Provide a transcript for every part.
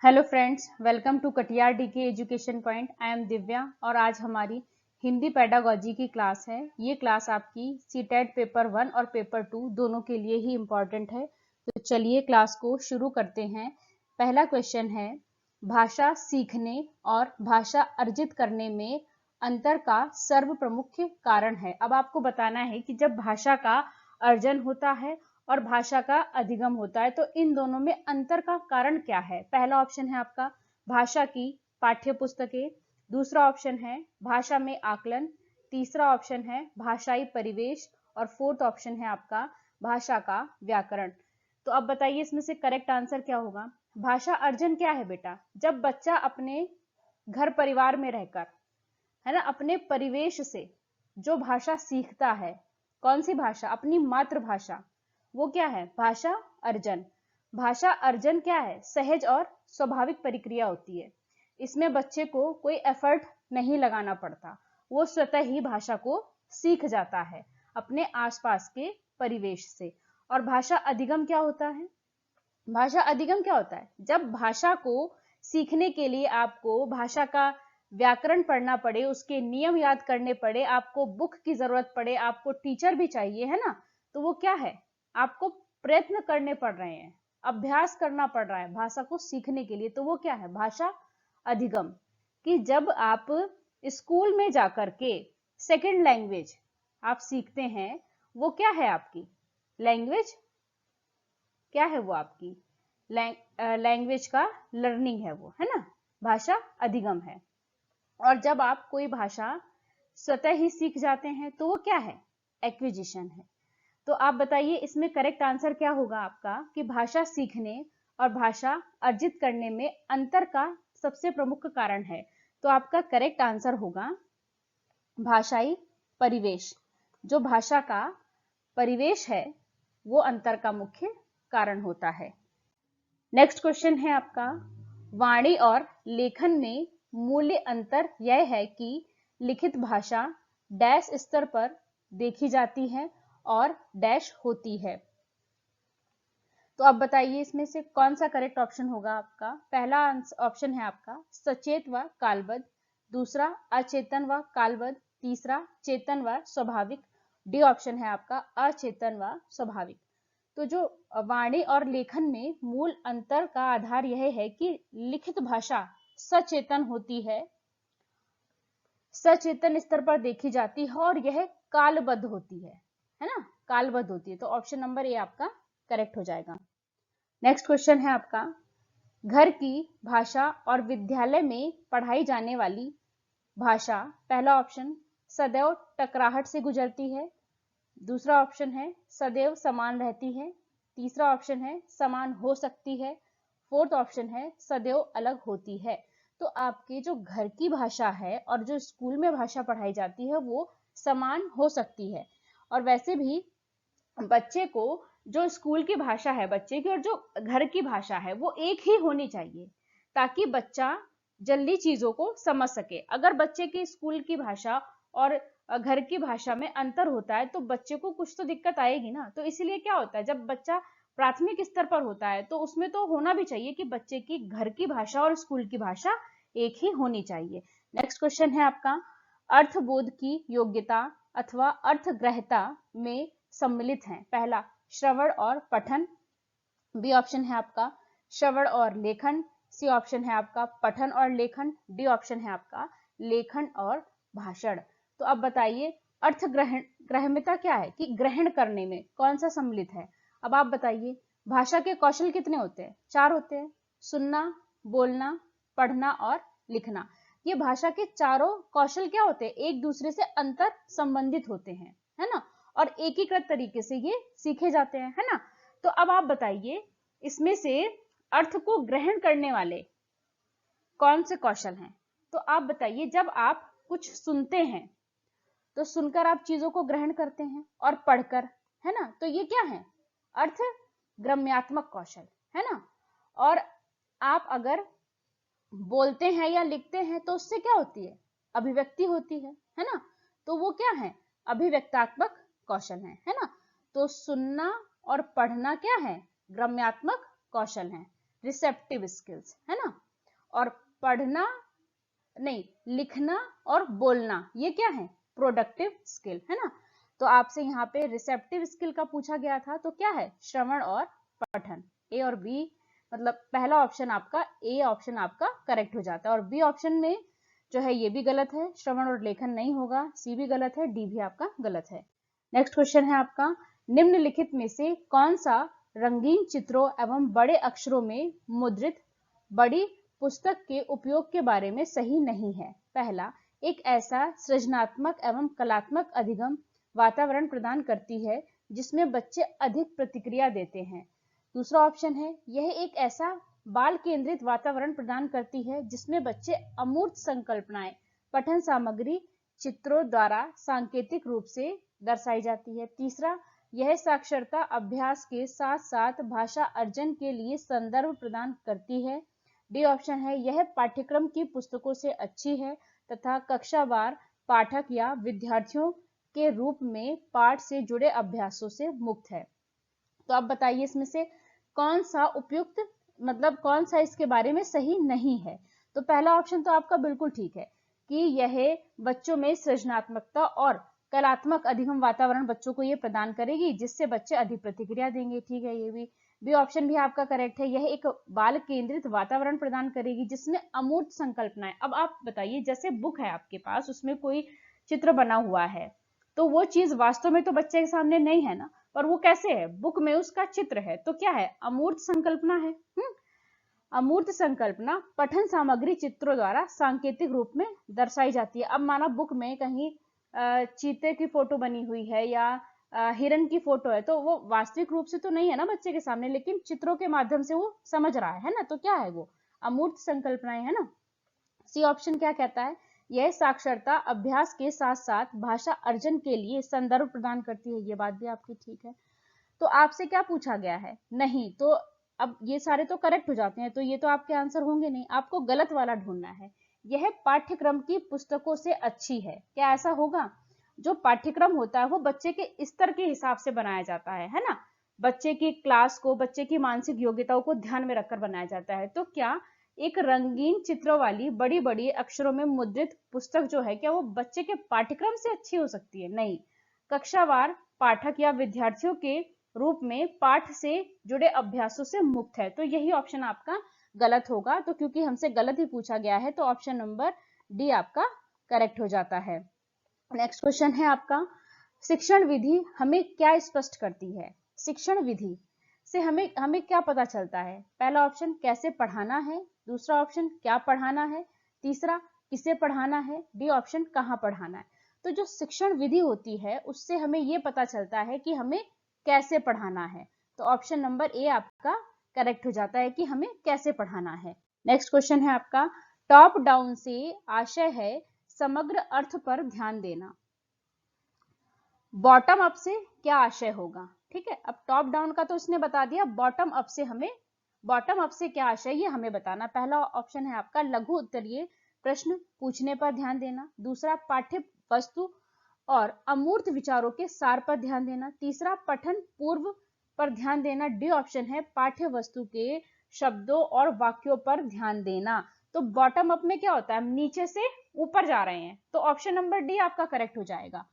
Hello friends, welcome to Katiyar DK education point. I am Divya और आज हमारी हिंदी पेडागोजी की क्लास है। ये क्लास आपकी सीटेट पेपर 1 और पेपर 2 दोनों के लिए ही इम्पॉर्टेंट है। तो चलिए क्लास को शुरू करते हैं। पहला क्वेश्चन है, भाषा सीखने और भाषा अर्जित करने में अंतर का सर्व प्रमुख कारण है। अब आपको बताना है कि जब भाषा का अर्जन होता है और भाषा का अधिगम होता है तो इन दोनों में अंतर का कारण क्या है। पहला ऑप्शन है आपका भाषा की पाठ्य पुस्तकें, दूसरा ऑप्शन है भाषा में आकलन, तीसरा ऑप्शन है भाषाई परिवेश और फोर्थ ऑप्शन है आपका भाषा का व्याकरण। तो अब बताइए इसमें से करेक्ट आंसर क्या होगा। भाषा अर्जन क्या है बेटा? जब बच्चा अपने घर परिवार में रहकर, है ना, अपने परिवेश से जो भाषा सीखता है, कौन सी भाषा? अपनी मातृभाषा, वो क्या है? भाषा अर्जन। भाषा अर्जन क्या है? सहज और स्वाभाविक प्रक्रिया होती है। इसमें बच्चे को कोई एफर्ट नहीं लगाना पड़ता, वो स्वतः ही भाषा को सीख जाता है अपने आसपास के परिवेश से। और भाषा अधिगम क्या होता है? भाषा अधिगम क्या होता है? जब भाषा को सीखने के लिए आपको भाषा का व्याकरण पढ़ना पड़े, उसके नियम याद करने पड़े, आपको बुक की जरूरत पड़े, आपको टीचर भी चाहिए, है ना, तो वो क्या है? आपको प्रयत्न करने पड़ रहे हैं, अभ्यास करना पड़ रहा है भाषा को सीखने के लिए। तो वो क्या है? भाषा अधिगम। कि जब आप स्कूल में जाकर के सेकंड लैंग्वेज आप सीखते हैं, वो क्या है? आपकी लैंग्वेज क्या है? वो आपकी लैंग्वेज का लर्निंग है, वो है ना, भाषा अधिगम है। और जब आप कोई भाषा स्वतः ही सीख जाते हैं तो वो क्या है? एक्विजिशन है। तो आप बताइए इसमें करेक्ट आंसर क्या होगा आपका कि भाषा सीखने और भाषा अर्जित करने में अंतर का सबसे प्रमुख कारण है। तो आपका करेक्ट आंसर होगा भाषाई परिवेश। जो भाषा का परिवेश है वो अंतर का मुख्य कारण होता है। नेक्स्ट क्वेश्चन है आपका, वाणी और लेखन में मूल्य अंतर यह है कि लिखित भाषा डैश स्तर पर देखी जाती है और डैश होती है। तो अब बताइए इसमें से कौन सा करेक्ट ऑप्शन होगा आपका। पहला ऑप्शन है आपका सचेत व कालबद्ध, दूसरा अचेतन व कालबद्ध, तीसरा चेतन व स्वाभाविक, डी ऑप्शन है आपका अचेतन व स्वाभाविक। तो जो वाणी और लेखन में मूल अंतर का आधार यह है कि लिखित भाषा सचेतन होती है, सचेतन स्तर पर देखी जाती है और यह कालबद्ध होती है ना, कालबद्ध होती है। तो ऑप्शन नंबर ए आपका करेक्ट हो जाएगा। नेक्स्ट क्वेश्चन है आपका, घर की भाषा और विद्यालय में पढ़ाई जाने वाली भाषा, पहला ऑप्शन सदैव टकराहट से गुजरती है, दूसरा ऑप्शन है सदैव समान रहती है, तीसरा ऑप्शन है समान हो सकती है, फोर्थ ऑप्शन है सदैव अलग होती है। तो आपके जो घर की भाषा है और जो स्कूल में भाषा पढ़ाई जाती है वो समान हो सकती है। और वैसे भी बच्चे को जो स्कूल की भाषा है बच्चे की और जो घर की भाषा है वो एक ही होनी चाहिए, ताकि बच्चा जल्दी चीजों को समझ सके। अगर बच्चे की स्कूल की भाषा और घर की भाषा में अंतर होता है तो बच्चे को कुछ तो दिक्कत आएगी ना। तो इसलिए क्या होता है, जब बच्चा प्राथमिक स्तर पर होता है तो उसमें तो होना भी चाहिए कि बच्चे की घर की भाषा और स्कूल की भाषा एक ही होनी चाहिए। नेक्स्ट क्वेश्चन है आपका, अर्थबोध की योग्यता अथवा अर्थग्रहता में सम्मिलित हैं। पहला श्रवण और पठन, बी ऑप्शन है आपका श्रवण और लेखन, सी ऑप्शन है आपका पठन और लेखन, डी ऑप्शन है आपका लेखन और भाषण। तो अब बताइए अर्थ ग्रहणता क्या है कि ग्रहण करने में कौन सा सम्मिलित है। अब आप बताइए भाषा के कौशल कितने होते हैं? 4 होते हैं, सुनना, बोलना, पढ़ना और लिखना। ये भाषा के चारों कौशल क्या होते हैं? एक दूसरे से अंतर संबंधित होते हैं, है ना, और एकीकृत तरीके से ये सीखे जाते हैं, है ना। तो अब आप बताइए इसमें से अर्थ को ग्रहण करने वाले कौन से कौशल हैं। तो आप बताइए जब आप कुछ सुनते हैं तो सुनकर आप चीजों को ग्रहण करते हैं और पढ़कर, है ना, तो ये क्या है? अर्थ ग्रम्यात्मक कौशल, है ना। और आप अगर बोलते हैं या लिखते हैं तो उससे क्या होती है? अभिव्यक्ति होती है ना। तो वो क्या है? अभिव्यक्तात्मक कौशल है ना। तो सुनना और पढ़ना क्या है? ग्रम्यात्मक कौशल है। रिसेप्टिव स्किल्स, है ना। और पढ़ना नहीं, लिखना और बोलना ये क्या है, प्रोडक्टिव स्किल, है ना। तो आपसे यहाँ पे रिसेप्टिव स्किल का पूछा गया था, तो क्या है, श्रवण और पठन। ए और बी, मतलब पहला ऑप्शन आपका, ए ऑप्शन आपका करेक्ट हो जाता है, और बी ऑप्शन में जो है ये भी गलत है, श्रवण और लेखन नहीं होगा, सी भी गलत है, डी भी आपका गलत है। नेक्स्ट क्वेश्चन है आपका, निम्नलिखित में से कौन सा रंगीन चित्रों एवं बड़े अक्षरों में मुद्रित बड़ी पुस्तक के उपयोग के बारे में सही नहीं है। पहला, एक ऐसा सृजनात्मक एवं कलात्मक अधिगम वातावरण प्रदान करती है जिसमें बच्चे अधिक प्रतिक्रिया देते हैं। दूसरा ऑप्शन है, यह एक ऐसा बाल केंद्रित वातावरण प्रदान करती है जिसमें बच्चे अमूर्त संकल्पनाएं पठन सामग्री चित्रों द्वारा सांकेतिक रूप से दर्शाई जाती है। तीसरा, यह साक्षरता अभ्यास के साथ साथ भाषा अर्जन के लिए संदर्भ प्रदान करती है। डी ऑप्शन है, यह पाठ्यक्रम की पुस्तकों से अच्छी है तथा कक्षावार पाठक या विद्यार्थियों के रूप में पाठ से जुड़े अभ्यासों से मुक्त है। तो आप बताइए इसमें से कौन सा उपयुक्त, मतलब कौन सा इसके बारे में सही नहीं है। तो पहला ऑप्शन तो आपका बिल्कुल ठीक है कि यह बच्चों में सृजनात्मकता और कलात्मक अधिगम वातावरण बच्चों को ये प्रदान करेगी जिससे बच्चे अधिक प्रतिक्रिया देंगे, ठीक है। ये भी बी ऑप्शन भी आपका करेक्ट है, यह एक बाल केंद्रित वातावरण प्रदान करेगी जिसमें अमूर्त संकल्पनाएं। अब आप बताइए, जैसे बुक है आपके पास, उसमें कोई चित्र बना हुआ है, तो वो चीज वास्तव में तो बच्चे के सामने नहीं है ना, पर वो कैसे है, बुक में उसका चित्र है, तो क्या है, अमूर्त संकल्पना है। अमूर्त संकल्पना पठन सामग्री चित्रों द्वारा सांकेतिक रूप में दर्शाई जाती है। अब माना बुक में कहीं चीते की फोटो बनी हुई है या हिरन की फोटो है, तो वो वास्तविक रूप से तो नहीं है ना बच्चे के सामने, लेकिन चित्रों के माध्यम से वो समझ रहा है ना, तो क्या है वो अमूर्त संकल्पनाएं, है ना। सी ऑप्शन क्या कहता है, यह साक्षरता अभ्यास के साथ साथ भाषा अर्जन के लिए संदर्भ प्रदान करती है, ये बात भी आपकी ठीक है। तो आपसे क्या पूछा गया है, नहीं, तो अब ये सारे तो करेक्ट हो जाते हैं, तो ये तो आपके आंसर होंगे नहीं, आपको गलत वाला ढूंढना है। यह पाठ्यक्रम की पुस्तकों से अच्छी है, क्या ऐसा होगा, जो पाठ्यक्रम होता है वो बच्चे के स्तर के हिसाब से बनाया जाता है ना, बच्चे की क्लास को, बच्चे की मानसिक योग्यताओं को ध्यान में रखकर बनाया जाता है। तो क्या एक रंगीन चित्रों वाली बड़ी बड़ी अक्षरों में मुद्रित पुस्तक जो है, क्या वो बच्चे के पाठ्यक्रम से अच्छी हो सकती है, नहीं, कक्षावार पाठक या विद्यार्थियों के रूप में पाठ से जुड़े अभ्यासों से मुक्त है। तो यही ऑप्शन आपका गलत होगा, तो क्योंकि हमसे गलत ही पूछा गया है, तो ऑप्शन नंबर डी आपका करेक्ट हो जाता है। नेक्स्ट क्वेश्चन है आपका, शिक्षण विधि हमें क्या स्पष्ट करती है। शिक्षण विधि से हमें क्या पता चलता है। पहला ऑप्शन, कैसे पढ़ाना है, दूसरा ऑप्शन, क्या पढ़ाना है, तीसरा, किसे पढ़ाना है, डी ऑप्शन, कहाँ पढ़ाना है। तो जो शिक्षण विधि होती है उससे हमें ये पता चलता है कि हमें कैसे पढ़ाना है, तो ऑप्शन नंबर ए आपका करेक्ट हो जाता है कि हमें कैसे पढ़ाना है। नेक्स्ट क्वेश्चन है आपका, टॉप डाउन से आशय है समग्र अर्थ पर ध्यान देना, बॉटम अप से क्या आशय होगा, ठीक है। अब टॉप डाउन का तो उसने बता दिया, बॉटम अप से क्या आशय, ये हमें बताना। पहला ऑप्शन है आपका, लघु उत्तरीय प्रश्न पूछने पर ध्यान देना, दूसरा, पाठ्य वस्तु और अमूर्त विचारों के सार पर ध्यान देना, तीसरा, पठन पूर्व पर ध्यान देना, डी ऑप्शन है, पाठ्य वस्तु के शब्दों और वाक्यों पर ध्यान देना। तो बॉटम अप में क्या होता है, हम नीचे से ऊपर जा रहे हैं, तो ऑप्शन नंबर डी आपका करेक्ट हो जाएगा।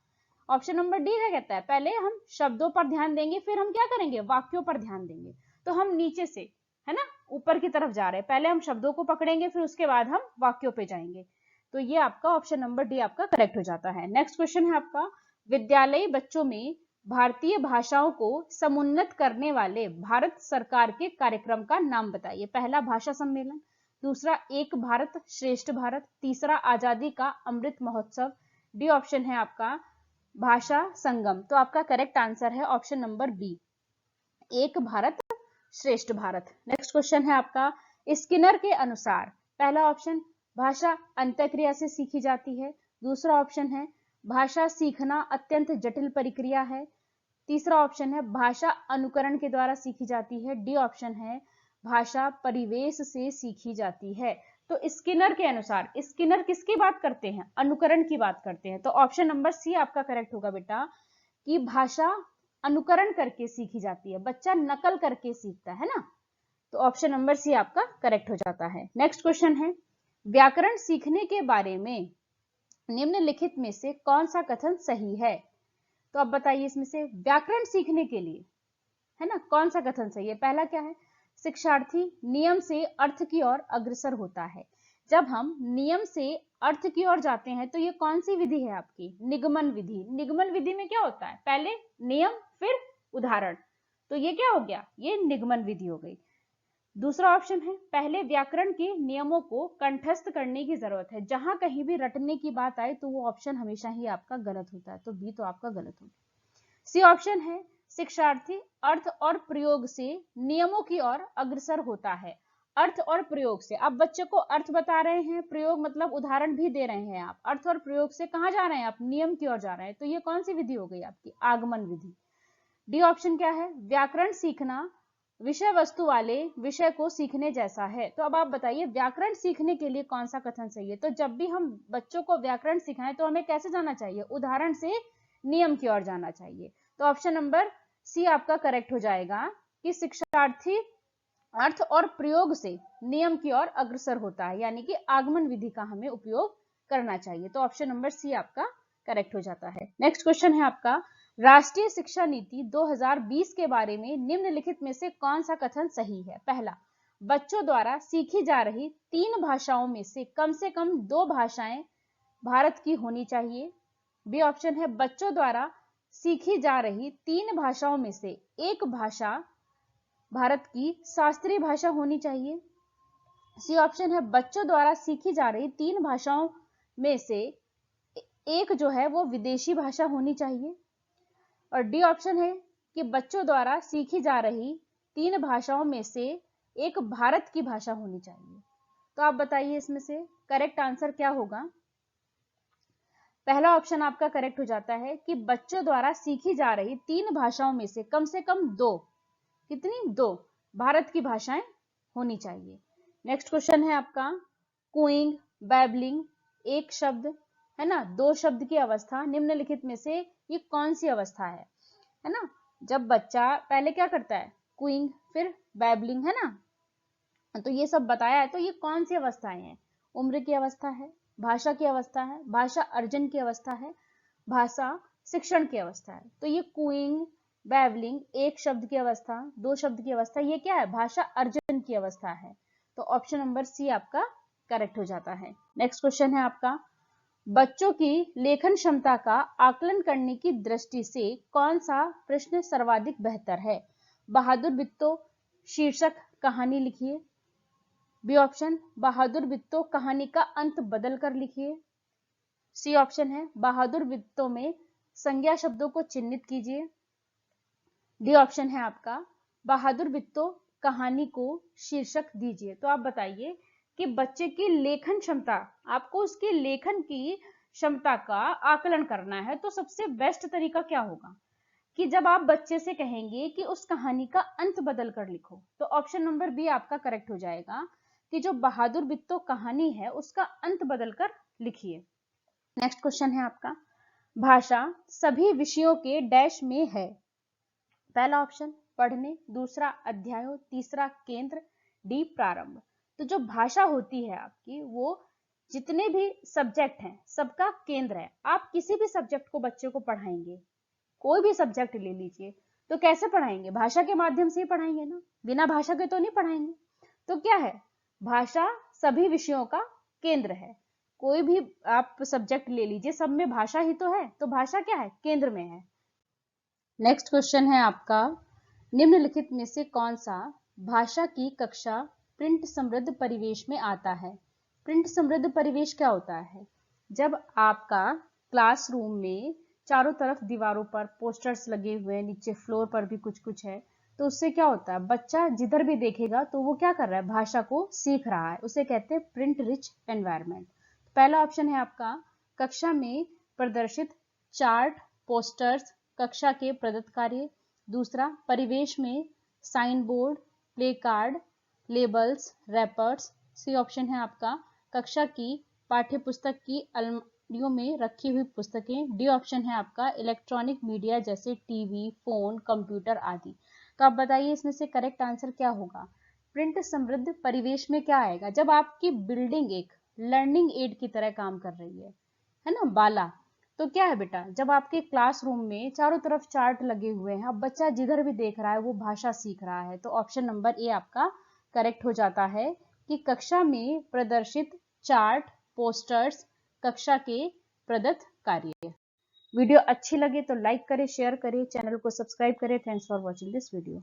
ऑप्शन नंबर डी क्या कहता है, पहले हम शब्दों पर ध्यान देंगे, फिर हम क्या करेंगे, वाक्यों पर ध्यान देंगे। तो हम नीचे से, है ना, ऊपर की तरफ जा रहे हैं, पहले हम शब्दों को पकड़ेंगे, फिर उसके बाद हम वाक्यों पे जाएंगे। तो ये आपका ऑप्शन नंबर डी आपका करेक्ट हो जाता है। नेक्स्ट क्वेश्चन है आपका, विद्यालयी बच्चों में भारतीय भाषाओं को समुन्नत करने वाले भारत सरकार के कार्यक्रम का नाम बताइए। पहला, भाषा सम्मेलन, दूसरा, एक भारत श्रेष्ठ भारत, तीसरा, आजादी का अमृत महोत्सव, डी ऑप्शन है आपका, भाषा संगम। तो आपका करेक्ट आंसर है ऑप्शन नंबर बी, एक भारत श्रेष्ठ भारत। नेक्स्ट क्वेश्चन है आपका, स्किनर के अनुसार, पहला ऑप्शन, भाषा अंतःक्रिया से सीखी जाती है, दूसरा ऑप्शन है, भाषा सीखना अत्यंत जटिल प्रक्रिया है, तीसरा ऑप्शन है, भाषा अनुकरण के द्वारा सीखी जाती है, डी ऑप्शन है, भाषा परिवेश से सीखी जाती है। तो स्किनर के अनुसार, स्किनर किसकी बात करते हैं, अनुकरण की बात करते हैं, तो ऑप्शन नंबर सी आपका करेक्ट होगा बेटा, कि भाषा अनुकरण करके सीखी जाती है, बच्चा नकल करके सीखता है ना। तो ऑप्शन नंबर सी आपका करेक्ट हो जाता है। नेक्स्ट क्वेश्चन है, व्याकरण सीखने के बारे में निम्नलिखित में से कौन सा कथन सही है? तो अब बताइए इसमें से व्याकरण सीखने के लिए, है ना, कौन सा कथन सही है? पहला क्या है, शिक्षार्थी नियम से अर्थ की ओर अग्रसर होता है। जब हम नियम से अर्थ की ओर जाते हैं तो ये कौन सी विधि है आपकी? निगमन विधि। निगमन विधि में क्या होता है? पहले नियम फिर उदाहरण, तो ये क्या हो गया? ये निगमन विधि हो गई। दूसरा ऑप्शन है, पहले व्याकरण के नियमों को कंठस्थ करने की जरूरत है। जहां कहीं भी रटने की बात आए तो वो ऑप्शन हमेशा ही आपका गलत होता है, तो बी तो आपका गलत हो गया। सी ऑप्शन है, शिक्षार्थी अर्थ और प्रयोग से नियमों की ओर अग्रसर होता है। अर्थ और प्रयोग से, आप बच्चे को अर्थ बता रहे हैं, प्रयोग मतलब उदाहरण भी दे रहे हैं आप। अर्थ और प्रयोग से कहां जा रहे हैं आप? नियम की ओर जा रहे हैं। तो ये कौन सी विधि हो गई आपकी? आगमन विधि। डी ऑप्शन क्या है? व्याकरण सीखना विषय वस्तु वाले विषय को सीखने जैसा है। तो अब आप बताइए व्याकरण सीखने के लिए कौन सा कथन सही है? तो जब भी हम बच्चों को व्याकरण सिखाएं तो हमें कैसे जाना चाहिए? उदाहरण से नियम की ओर जाना चाहिए। तो ऑप्शन नंबर सी आपका करेक्ट हो जाएगा कि शिक्षार्थी अर्थ और प्रयोग से नियम की ओर अग्रसर होता है, यानी कि आगमन विधि का हमें उपयोग करना चाहिए। तो ऑप्शन नंबर सी आपका करेक्ट हो जाता है। नेक्स्ट क्वेश्चन है आपका, राष्ट्रीय शिक्षा नीति 2020 के बारे में निम्नलिखित में से कौन सा कथन सही है? पहला, बच्चों द्वारा सीखी जा रही 3 भाषाओं में से कम 2 भाषाएं भारत की होनी चाहिए। बी ऑप्शन है, बच्चों द्वारा सीखी जा रही 3 भाषाओं में से एक भाषा भारत की शास्त्रीय भाषा होनी चाहिए। सी ऑप्शन है, बच्चों द्वारा सीखी जा रही 3 भाषाओं में से एक जो है वो विदेशी भाषा होनी चाहिए। और डी ऑप्शन है कि बच्चों द्वारा सीखी जा रही 3 भाषाओं में से एक भारत की भाषा होनी चाहिए। तो आप बताइए इसमें से करेक्ट आंसर क्या होगा? पहला ऑप्शन आपका करेक्ट हो जाता है कि बच्चों द्वारा सीखी जा रही 3 भाषाओं में से कम 2, कितनी? 2 भारत की भाषाएं होनी चाहिए। नेक्स्ट क्वेश्चन है आपका, कूइंग, बैबलिंग एक शब्द है ना, 2 शब्द की अवस्था निम्नलिखित में से ये कौन सी अवस्था है ना? जब बच्चा पहले क्या करता है? कूइंग फिर बैबलिंग, है ना, तो ये सब बताया है। तो ये कौन सी अवस्थाएं हैं? उम्र की अवस्था है, भाषा की अवस्था है, भाषा अर्जन की अवस्था है, भाषा शिक्षण की अवस्था है। तो ये कूइंग, बैबलिंग एक शब्द की अवस्था, 2 शब्द की अवस्था, ये क्या है? भाषा अर्जन की अवस्था है। तो ऑप्शन नंबर सी आपका करेक्ट हो जाता है। नेक्स्ट क्वेश्चन है आपका, बच्चों की लेखन क्षमता का आकलन करने की दृष्टि से कौन सा प्रश्न सर्वाधिक बेहतर है? बहादुर बित्तो शीर्षक कहानी लिखिए। बी ऑप्शन, बहादुर बित्तो कहानी का अंत बदल कर लिखिए। सी ऑप्शन है, बहादुर बित्तो में संज्ञा शब्दों को चिन्हित कीजिए। डी ऑप्शन है आपका, बहादुर बित्तो कहानी को शीर्षक दीजिए। तो आप बताइए कि बच्चे की लेखन क्षमता, आपको उसकी लेखन की क्षमता का आकलन करना है, तो सबसे बेस्ट तरीका क्या होगा कि जब आप बच्चे से कहेंगे कि उस कहानी का अंत बदल कर लिखो, तो ऑप्शन नंबर बी आपका करेक्ट हो जाएगा कि जो बहादुर बित्तो कहानी है उसका अंत बदल कर लिखिए। नेक्स्ट क्वेश्चन है आपका, भाषा सभी विषयों के डैश में है। पहला ऑप्शन पढ़ने, दूसरा अध्यायों, तीसरा केंद्र, डी प्रारंभ। तो जो भाषा होती है आपकी, वो जितने भी सब्जेक्ट हैं सबका केंद्र है। आप किसी भी सब्जेक्ट को बच्चे को पढ़ाएंगे, कोई भी सब्जेक्ट ले लीजिए, तो कैसे पढ़ाएंगे? भाषा के माध्यम से ही पढ़ाएंगे ना, बिना भाषा के तो नहीं पढ़ाएंगे। तो क्या है? भाषा सभी विषयों का केंद्र है। कोई भी आप सब्जेक्ट ले लीजिए, सब में भाषा ही तो है, तो भाषा क्या है? केंद्र में है। नेक्स्ट क्वेश्चन है आपका, निम्नलिखित में से कौन सा भाषा की कक्षा प्रिंट समृद्ध परिवेश में आता है? प्रिंट समृद्ध परिवेश क्या होता है? जब आपका क्लासरूम में चारों तरफ दीवारों पर पोस्टर्स लगे हुए हैं, नीचे फ्लोर पर भी कुछ कुछ है, तो उससे क्या होता है? बच्चा जिधर भी देखेगा तो वो क्या कर रहा है? भाषा को सीख रहा है। उसे कहते हैं प्रिंट रिच एनवायरनमेंट। पहला ऑप्शन है आपका, कक्षा में प्रदर्शित चार्ट, पोस्टर्स, कक्षा के प्रदत्त कार्य। दूसरा, परिवेश में sign board, play card, labels, wrappers. C option है आपका, कक्षा की पाठ्य पुस्तक की अलमारियों में रखी हुई पुस्तकें। डी ऑप्शन है आपका, इलेक्ट्रॉनिक मीडिया जैसे टीवी, फोन, कंप्यूटर आदि। तो आप बताइए इसमें से करेक्ट आंसर क्या होगा? प्रिंट समृद्ध परिवेश में क्या आएगा? जब आपकी बिल्डिंग एक लर्निंग एड की तरह काम कर रही है ना, बाला। तो क्या है बेटा, जब आपके क्लासरूम में चारों तरफ चार्ट लगे हुए हैं, अब बच्चा जिधर भी देख रहा है वो भाषा सीख रहा है, तो ऑप्शन नंबर ए आपका करेक्ट हो जाता है कि कक्षा में प्रदर्शित चार्ट, पोस्टर्स कक्षा के प्रदत्त कार्य। वीडियो अच्छी लगे तो लाइक करें, शेयर करें, चैनल को सब्सक्राइब करें। Thanks for watching this video.